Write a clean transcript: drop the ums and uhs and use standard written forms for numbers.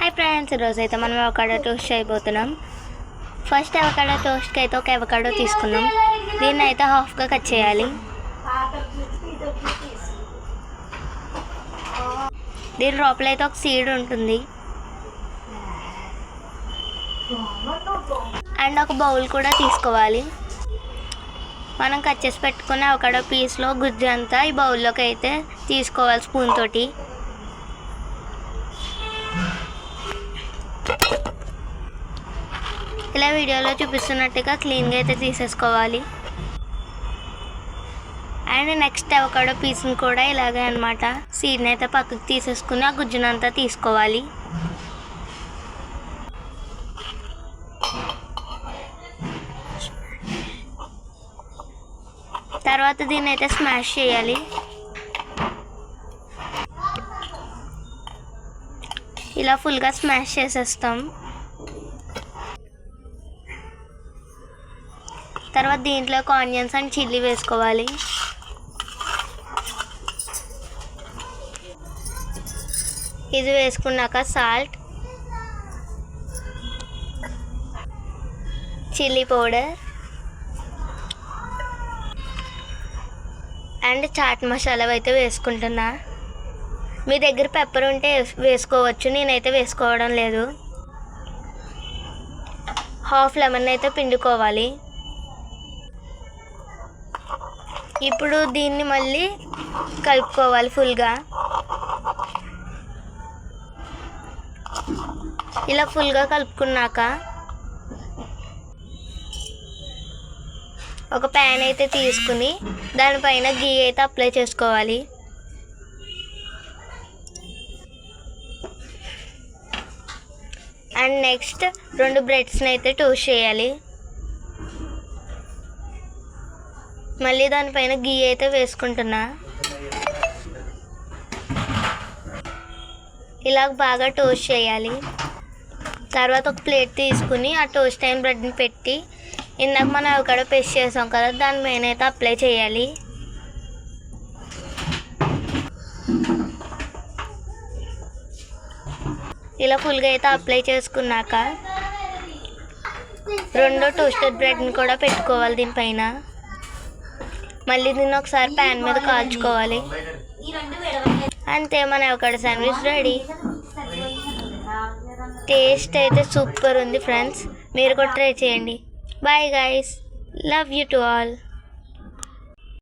Hi friends, ఈరోజు అయితే మనం అవకాడో టోస్ట్ చేయబోతున్నాం. ఫస్ట్ అవకాడో టోస్ట్కి అయితే ఒక అవకాడో తీసుకున్నాం. దీన్ని అయితే హాఫ్గా కట్ చేయాలి. దీని లోపల అయితే ఒక సీడ్ ఉంటుంది అండ్ ఒక బౌల్ కూడా తీసుకోవాలి. మనం కట్ చేసి పెట్టుకున్న అవకాడో పీస్లో గుజ్జు అంతా ఈ బౌల్లోకి అయితే తీసుకోవాలి స్పూన్ తోటి. ఇలా వీడియోలో చూపిస్తున్నట్టుగా క్లీన్గా అయితే తీసేసుకోవాలి. అండ్ నెక్స్ట్ అవకాడో పీస్ని కూడా ఇలాగే అనమాట సీడ్ని అయితే పక్కకు తీసేసుకుని ఆ గుజ్జునంతా తీసుకోవాలి. తర్వాత దీన్ని అయితే స్మాష్ చేయాలి. ఇలా ఫుల్గా స్మాష్ చేసేస్తాం. తర్వాత దీంట్లోకి ఆనియన్స్ అండ్ చిల్లీ వేసుకోవాలి. ఇది వేసుకున్నాక salt, chilli powder and chaat masala అయితే వేసుకుంటున్నా. మీ దగ్గర పెప్పర్ ఉంటే వేసుకోవచ్చు, నేనైతే వేసుకోవడం లేదు. హాఫ్ లెమన్ అయితే పిండుకోవాలి. ఇప్పుడు దీన్ని మళ్ళీ కలుపుకోవాలి ఫుల్గా. ఇలా ఫుల్గా కలుపుకున్నాక ఒక ప్యాన్ అయితే తీసుకుని దానిపైన గీ అయితే అప్లై చేసుకోవాలి. అండ్ నెక్స్ట్ 2 బ్రెడ్స్ని అయితే టోస్ట్ చేయాలి. మళ్ళీ దానిపైన గీ అయితే వేసుకుంటున్నా. ఇలా బాగా టోస్ట్ చేయాలి. తర్వాత ఒక ప్లేట్ తీసుకుని ఆ టోస్ట్ అయిన బ్రెడ్ని పెట్టి ఇందాక మనం అవకాడో పేస్ట్ చేసాం కదా దాని పైన అయితే అప్లై చేయాలి. ఇలా ఫుల్గా అయితే అప్లై చేసుకున్నాక 2 టోస్టెడ్ బ్రెడ్ని కూడా పెట్టుకోవాలి దీనిపైన. మళ్ళీ దీన్ని ఒకసారి ప్యాన్ మీద కాల్చుకోవాలి. అంతే, మన అవకాడో శాండ్విచ్ రెడీ. టేస్ట్ అయితే సూపర్ ఉంది ఫ్రెండ్స్, మీరు కూడా ట్రై చేయండి. Bye guys, love you to all.